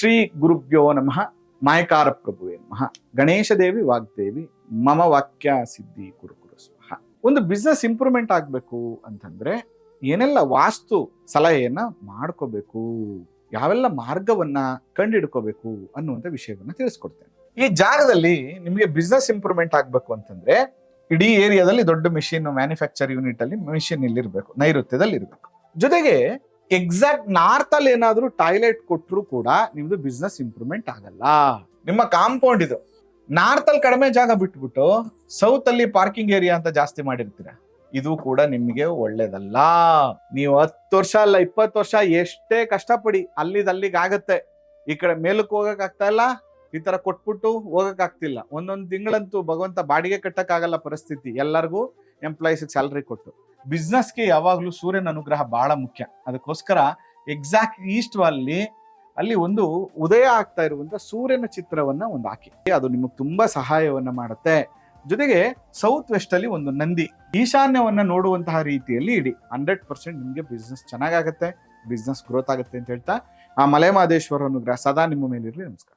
ಶ್ರೀ ಗುರುಭ್ಯೋ ನಮಃ. ಮಾಯಕಾರ ಪ್ರಭುವೇ ನಮಃ. ಗಣೇಶ ದೇವಿ ವಾಗ್ದೇವಿ ಮಮ ವಾಕ್ಯ ಸಿದ್ಧಿ ಕುರು ಕುರು ಸ್ವಹ. ಒಂದು ಬಿಸ್ನೆಸ್ ಇಂಪ್ರೂವ್ಮೆಂಟ್ ಆಗ್ಬೇಕು ಅಂತಂದ್ರೆ ಏನೆಲ್ಲ ವಾಸ್ತು ಸಲಹೆಯನ್ನ ಮಾಡ್ಕೋಬೇಕು, ಯಾವೆಲ್ಲ ಮಾರ್ಗವನ್ನ ಕಂಡಿಡ್ಕೋಬೇಕು ಅನ್ನುವಂಥ ವಿಷಯವನ್ನ ತಿಳಿಸ್ಕೊಡ್ತೇನೆ. ಈ ಜಾಗದಲ್ಲಿ ನಿಮಗೆ ಬಿಸ್ನೆಸ್ ಇಂಪ್ರೂವ್ಮೆಂಟ್ ಆಗ್ಬೇಕು ಅಂತಂದ್ರೆ ಇಡೀ ಏರಿಯಾದಲ್ಲಿ ದೊಡ್ಡ ಮಿಷಿನ್ ಮ್ಯಾನುಫ್ಯಾಕ್ಚರ್ ಯೂನಿಟ್ ಅಲ್ಲಿ ಮಿಷಿನ್ ಇಲ್ಲಿ ಇರಬೇಕು, ನೈಋತ್ಯದಲ್ಲಿ ಇರಬೇಕು. ಜೊತೆಗೆ ಎಕ್ಸಾಕ್ಟ್ ನಾರ್ತ್ ಅಲ್ಲಿ ಏನಾದ್ರೂ ಟಾಯ್ಲೆಟ್ ಕೊಟ್ಟರು ಕೂಡ ನಿಮ್ದು ಬಿಸ್ನೆಸ್ ಇಂಪ್ರೂವ್ಮೆಂಟ್ ಆಗಲ್ಲ. ನಿಮ್ಮ ಕಾಂಪೌಂಡ್ ಇದು ನಾರ್ತ್ ಅಲ್ಲಿ ಕಡಿಮೆ ಜಾಗ ಬಿಟ್ಬಿಟ್ಟು ಸೌತ್ ಅಲ್ಲಿ ಪಾರ್ಕಿಂಗ್ ಏರಿಯಾ ಅಂತ ಜಾಸ್ತಿ ಮಾಡಿರ್ತೀರ, ಇದು ಕೂಡ ನಿಮಗೆ ಒಳ್ಳೇದಲ್ಲ. ನೀವು 10 ವರ್ಷ ಅಲ್ಲ 20 ವರ್ಷ ಎಷ್ಟೇ ಕಷ್ಟಪಡಿ ಅಲ್ಲಿಗೆ ಆಗತ್ತೆ. ಈ ಕಡೆ ಮೇಲಕ್ಕೆ ಹೋಗಕ್ ಆಗ್ತಾ ಇಲ್ಲ, ಈ ತರ ಕೊಟ್ಬಿಟ್ಟು ಹೋಗಕ್ ಆಗ್ತಿಲ್ಲ. ಒಂದೊಂದು ತಿಂಗಳಂತೂ ಭಗವಂತ ಬಾಡಿಗೆ ಕಟ್ಟಕ್ ಆಗಲ್ಲ ಪರಿಸ್ಥಿತಿ. ಎಲ್ಲರಿಗೂ ಎಂಪ್ಲಾಯೀಸ್ ಸ್ಯಾಲರಿ ಕೊಟ್ಟು ಬಿಸ್ನೆಸ್ಗೆ ಯಾವಾಗ್ಲೂ ಸೂರ್ಯನ ಅನುಗ್ರಹ ಬಹಳ ಮುಖ್ಯ. ಅದಕ್ಕೋಸ್ಕರ ಎಕ್ಸಾಕ್ಟ್ ಈಸ್ಟ್ ಅಲ್ಲಿ ಒಂದು ಉದಯ ಆಗ್ತಾ ಇರುವಂತ ಸೂರ್ಯನ ಚಿತ್ರವನ್ನ ಒಂದು ಹಾಕಿ, ಅದು ನಿಮಗೆ ತುಂಬಾ ಸಹಾಯವನ್ನ ಮಾಡುತ್ತೆ. ಜೊತೆಗೆ ಸೌತ್ ವೆಸ್ಟ್ ಅಲ್ಲಿ ಒಂದು ನಂದಿ, ಈಶಾನ್ಯವನ್ನ ನೋಡುವಂತಹ ರೀತಿಯಲ್ಲಿ ಇಡಿ. 100% ನಿಮ್ಗೆ ಬಿಸ್ನೆಸ್ ಚೆನ್ನಾಗಾಗತ್ತೆ, ಬಿಸ್ನೆಸ್ ಗ್ರೋತ್ ಆಗುತ್ತೆ ಅಂತ ಹೇಳ್ತಾ ಆ ಮಲೆ ಮಹದೇಶ್ವರ ಅನುಗ್ರಹ ಸದಾ ನಿಮ್ಮ ಮೇಲಿರಲಿ. ನಮಸ್ಕಾರ.